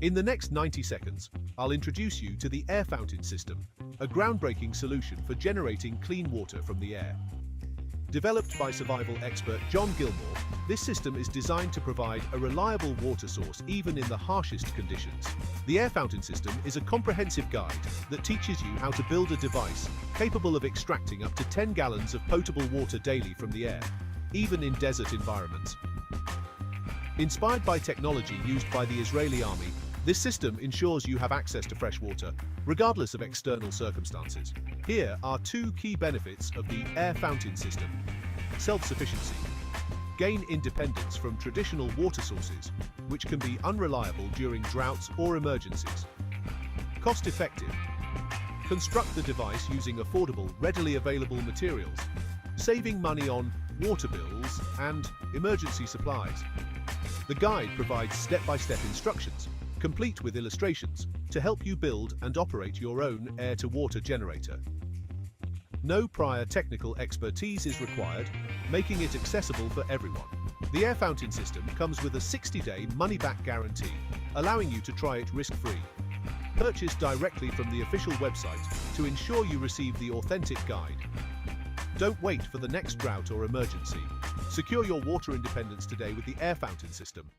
In the next 90 seconds, I'll introduce you to the air fountain system, a groundbreaking solution for generating clean water from the air. Developed by survival expert John Gilmore, this system is designed to provide a reliable water source even in the harshest conditions. The air fountain system is a comprehensive guide that teaches you how to build a device capable of extracting up to 10 gallons of potable water daily from the air, even in desert environments. Inspired by technology used by the Israeli army, this system ensures you have access to fresh water, regardless of external circumstances. Here are two key benefits of the air fountain system. Self-sufficiency. Gain independence from traditional water sources, which can be unreliable during droughts or emergencies. Cost-effective. Construct the device using affordable, readily available materials, saving money on water bills and emergency supplies. The guide provides step-by-step instructions, complete with illustrations, to help you build and operate your own air-to-water generator. No prior technical expertise is required, making it accessible for everyone. The air fountain system comes with a 60-day money-back guarantee, allowing you to try it risk-free. Purchase directly from the official website to ensure you receive the authentic guide. Don't wait for the next drought or emergency. Secure your water independence today with the air fountain system.